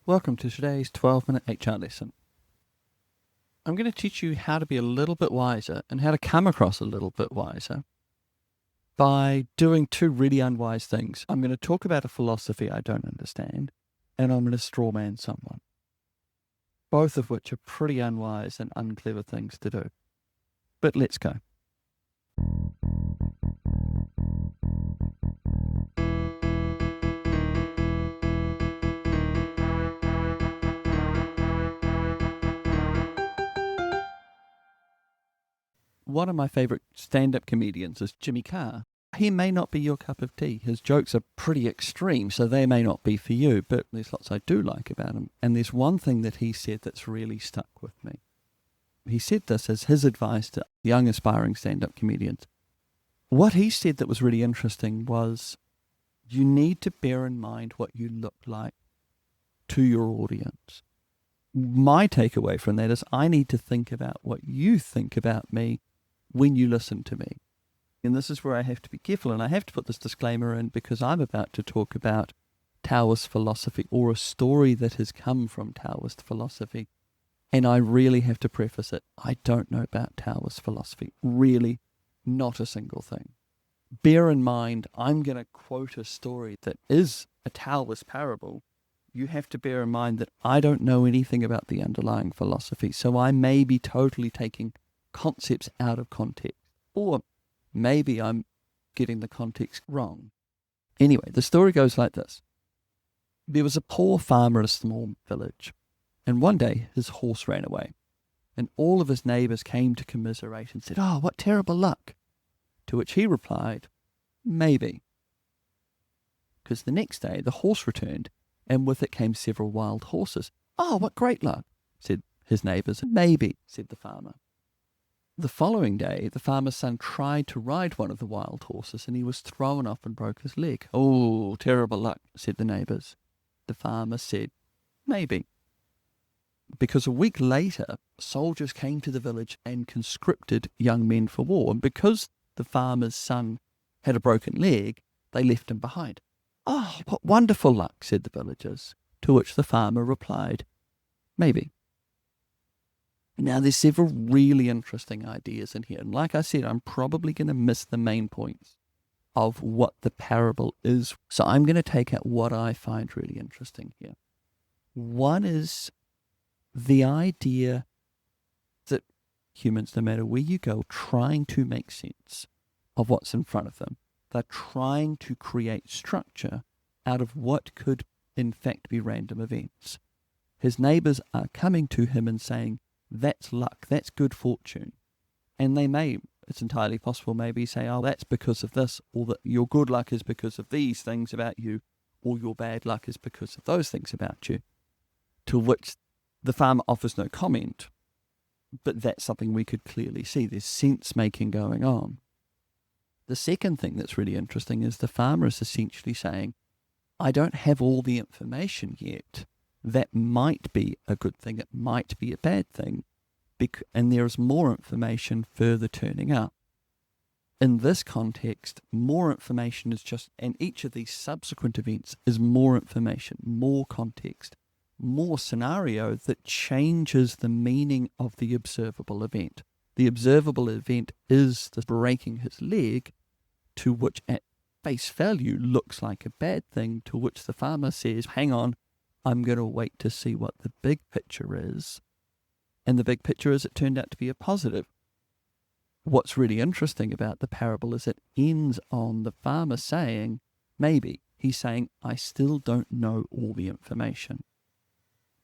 Welcome to today's 12-minute HR lesson. I'm going to teach you how to be a little bit wiser and how to come across a little bit wiser by doing two really unwise things. I'm going to talk about a philosophy I don't understand, and I'm going to strawman someone, both of which are pretty unwise and unclever things to do. But let's go. One of my favorite stand-up comedians is Jimmy Carr. He may not be your cup of tea. His jokes are pretty extreme, so they may not be for you, but there's lots I do like about him. And there's one thing that he said that's really stuck with me. He said this as his advice to young aspiring stand-up comedians. What he said that was really interesting was, you need to bear in mind what you look like to your audience. My takeaway from that is I need to think about what you think about me when you listen to me. And this is where I have to be careful, and I have to put this disclaimer in because I'm about to talk about Taoist philosophy, or a story that has come from Taoist philosophy. And I really have to preface it, I don't know about Taoist philosophy. Really, not a single thing. Bear in mind, I'm going to quote a story that is a Taoist parable. You have to bear in mind that I don't know anything about the underlying philosophy, so I may be totally taking concepts out of context, or maybe I'm getting the context wrong. Anyway, the story goes like this. There was a poor farmer in a small village, and one day his horse ran away, and all of his neighbours came to commiserate and said, "Oh, what terrible luck!" To which he replied, "Maybe." Because the next day the horse returned, and with it came several wild horses. "Oh, what great luck," said his neighbours. "Maybe," said the farmer. The following day, the farmer's son tried to ride one of the wild horses, and he was thrown off and broke his leg. "Oh, terrible luck," said the neighbours. The farmer said, "Maybe." Because a week later, soldiers came to the village and conscripted young men for war, and because the farmer's son had a broken leg, they left him behind. "Oh, what wonderful luck," said the villagers, to which the farmer replied, "Maybe." Now, there's several really interesting ideas in here, and like I said, I'm probably going to miss the main points of what the parable is, so I'm going to take out what I find really interesting here. One is the idea that humans, no matter where you go, trying to make sense of what's in front of them. They're trying to create structure out of what could, in fact, be random events. His neighbours are coming to him and saying, "That's luck, that's good fortune." And they may, it's entirely possible, maybe say, "Oh, that's because of this," or that your good luck is because of these things about you, or your bad luck is because of those things about you. To which the farmer offers no comment, but that's something we could clearly see. There's sense-making going on. The second thing that's really interesting is the farmer is essentially saying, "I don't have all the information yet. That might be a good thing, it might be a bad thing, and there is more information further turning up." In this context, more information is just, and each of these subsequent events is more information, more context, more scenario that changes the meaning of the observable event. The observable event is the breaking his leg, to which at face value looks like a bad thing, to which the farmer says, "Hang on, I'm going to wait to see what the big picture is." And the big picture is it turned out to be a positive. What's really interesting about the parable is it ends on the farmer saying, "Maybe." He's saying, "I still don't know all the information."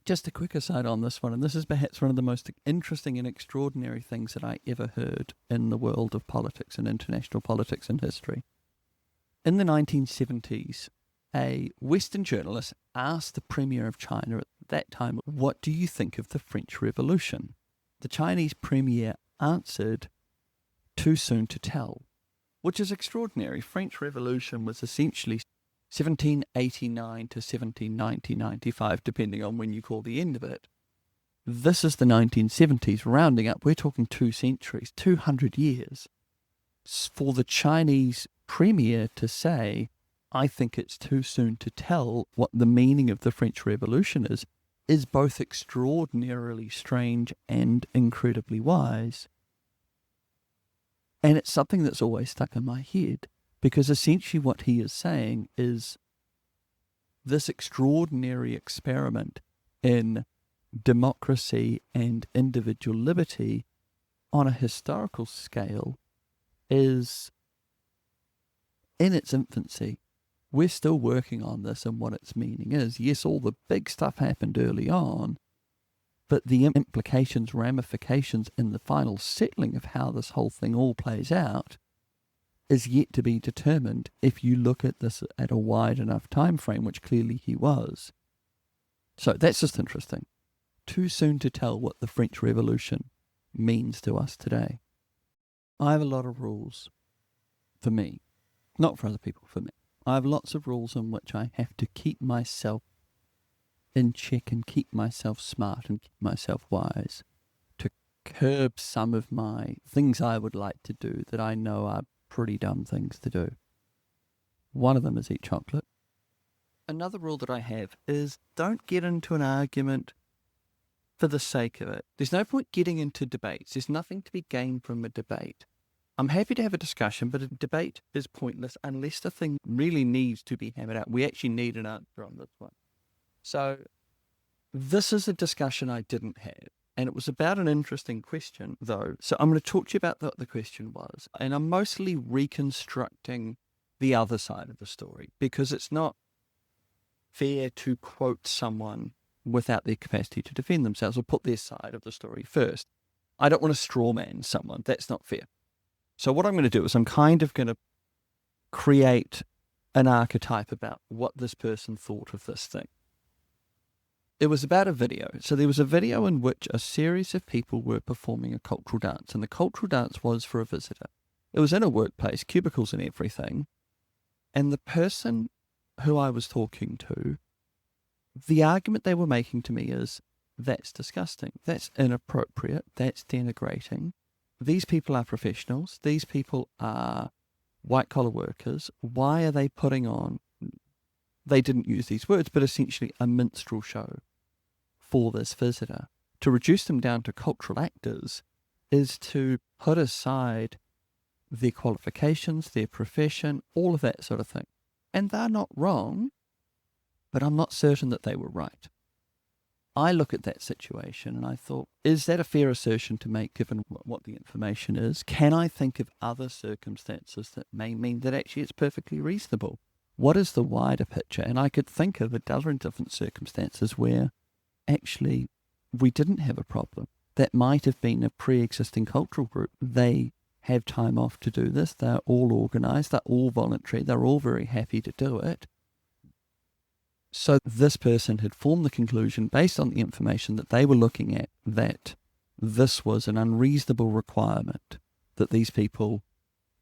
Just a quick aside on this one, and this is perhaps one of the most interesting and extraordinary things that I ever heard in the world of politics and international politics and history. In the 1970s, a Western journalist asked the Premier of China at that time, "What do you think of the French Revolution?" The Chinese Premier answered, "Too soon to tell," which is extraordinary. French Revolution was essentially 1789 to 1790-95, depending on when you call the end of it. This is the 1970s, rounding up, we're talking 2 centuries, 200 years. For the Chinese Premier to say, I think it's too soon to tell what the meaning of the French Revolution is both extraordinarily strange and incredibly wise. And it's something that's always stuck in my head, because essentially what he is saying is this extraordinary experiment in democracy and individual liberty on a historical scale is in its infancy. We're still working on this and what its meaning is. Yes, all the big stuff happened early on, but the implications, ramifications, and the final settling of how this whole thing all plays out is yet to be determined if you look at this at a wide enough time frame, which clearly he was. So that's just interesting. Too soon to tell what the French Revolution means to us today. I have a lot of rules for me, not for other people, for me. I have lots of rules in which I have to keep myself in check and keep myself smart and keep myself wise, to curb some of my things I would like to do that I know are pretty dumb things to do. One of them is eat chocolate. Another rule that I have is don't get into an argument for the sake of it. There's no point getting into debates. There's nothing to be gained from a debate. I'm happy to have a discussion, but a debate is pointless unless the thing really needs to be hammered out. We actually need an answer on this one. So this is a discussion I didn't have, and it was about an interesting question, though. So I'm going to talk to you about what the question was, and I'm mostly reconstructing the other side of the story, because it's not fair to quote someone without their capacity to defend themselves or put their side of the story first. I don't want to straw man someone. That's not fair. So what I'm going to do is I'm kind of going to create an archetype about what this person thought of this thing. It was about a video. So there was a video in which a series of people were performing a cultural dance, and the cultural dance was for a visitor. It was in a workplace, cubicles and everything, and the person who I was talking to, the argument they were making to me is, that's disgusting, that's inappropriate, that's denigrating. These people are professionals, these people are white-collar workers. Why are they putting on, they didn't use these words, but essentially a minstrel show for this visitor? To reduce them down to cultural actors is to put aside their qualifications, their profession, all of that sort of thing. And they're not wrong, but I'm not certain that they were right. I look at that situation and I thought, is that a fair assertion to make given what the information is? Can I think of other circumstances that may mean that actually it's perfectly reasonable? What is the wider picture? And I could think of a dozen different circumstances where actually we didn't have a problem. That might have been a pre-existing cultural group. They have time off to do this. They're all organised. They're all voluntary. They're all very happy to do it. So this person had formed the conclusion based on the information that they were looking at that this was an unreasonable requirement, that these people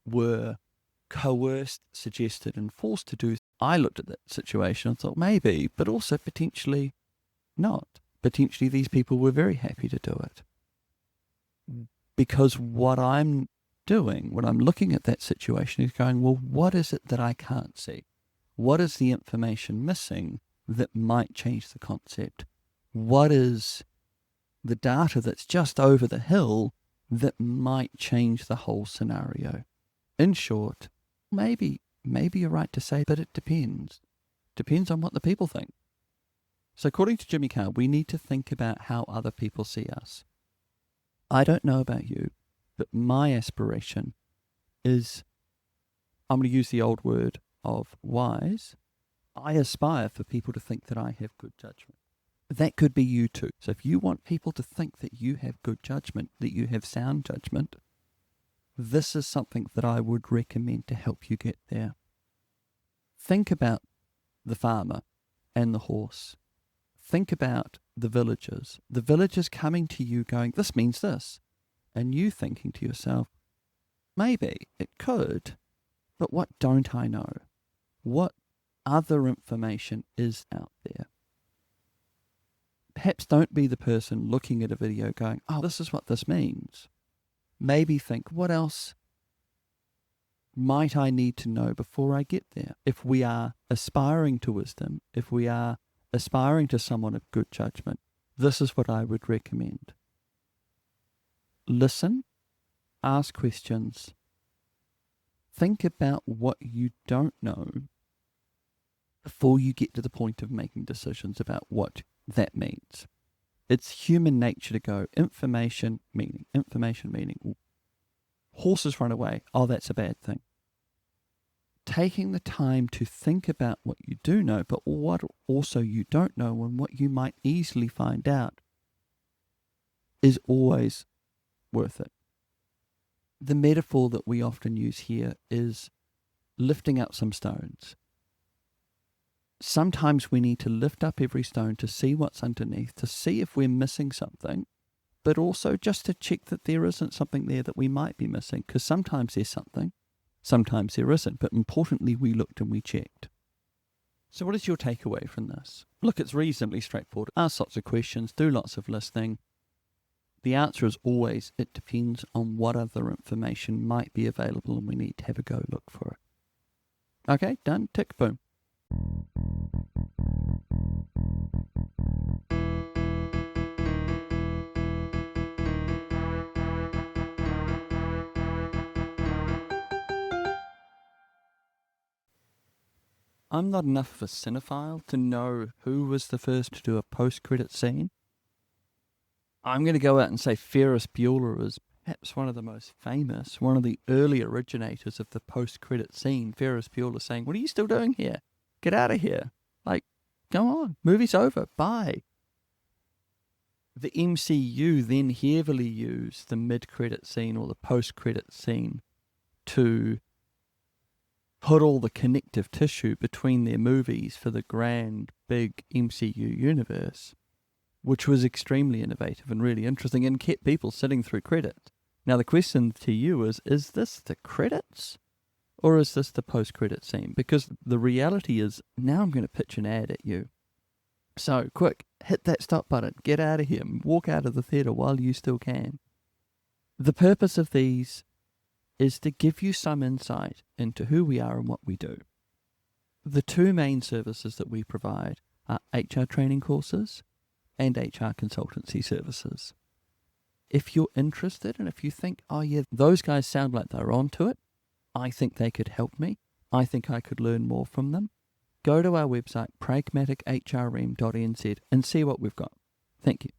were coerced, suggested and forced to do. I looked at that situation and thought maybe, but also potentially not. Potentially these people were very happy to do it. Because what I'm doing when I'm looking at that situation is going, well, what is it that I can't see? What is the information missing that might change the concept? What is the data that's just over the hill that might change the whole scenario? In short, maybe you're right to say, but it depends. Depends on what the people think. So according to Jimmy Carr, we need to think about how other people see us. I don't know about you, but my aspiration is, I'm going to use the old word of wise. I aspire for people to think that I have good judgment. That could be you too. So if you want people to think that you have good judgment, that you have sound judgment, this is something that I would recommend to help you get there. Think about the farmer and the horse. Think about the villagers coming to you going, this means this. And you thinking to yourself, maybe it could, but what don't I know? What other information is out there? Perhaps don't be the person looking at a video going, oh, this is what this means. Maybe think, what else might I need to know before I get there? If we are aspiring to wisdom, if we are aspiring to someone of good judgment, this is what I would recommend. Listen, ask questions, think about what you don't know before you get to the point of making decisions about what that means. It's human nature to go, information meaning, horses run away, oh, that's a bad thing. Taking the time to think about what you do know, but what also you don't know and what you might easily find out is always worth it. The metaphor that we often use here is lifting up some stones. Sometimes we need to lift up every stone to see what's underneath, to see if we're missing something, but also just to check that there isn't something there that we might be missing, because sometimes there's something, sometimes there isn't, but importantly we looked and we checked. So what is your takeaway from this? Look, it's reasonably straightforward. Ask lots of questions, do lots of listening. The answer is always, it depends on what other information might be available and we need to have a go look for it. Okay, done, tick, boom. I'm not enough of a cinephile to know who was the first to do a post-credit scene. I'm going to go out and say Ferris Bueller is perhaps one of the most famous, one of the early originators of the post-credit scene. Ferris Bueller saying, "What are you still doing here? Get out of here. Like, go on, movie's over, bye." The MCU then heavily used the mid-credit scene or the post-credit scene to put all the connective tissue between their movies for the grand, big MCU universe, which was extremely innovative and really interesting and kept people sitting through credits. Now the question to you is this the credits or is this the post-credit scene? Because the reality is, now I'm going to pitch an ad at you. So quick, hit that stop button, get out of here, walk out of the theatre while you still can. The purpose of these is to give you some insight into who we are and what we do. The two main services that we provide are HR training courses and HR consultancy services. If you're interested and if you think, oh yeah, those guys sound like they're onto it, I think they could help me, I think I could learn more from them, go to our website pragmatichrm.nz and see what we've got. Thank you.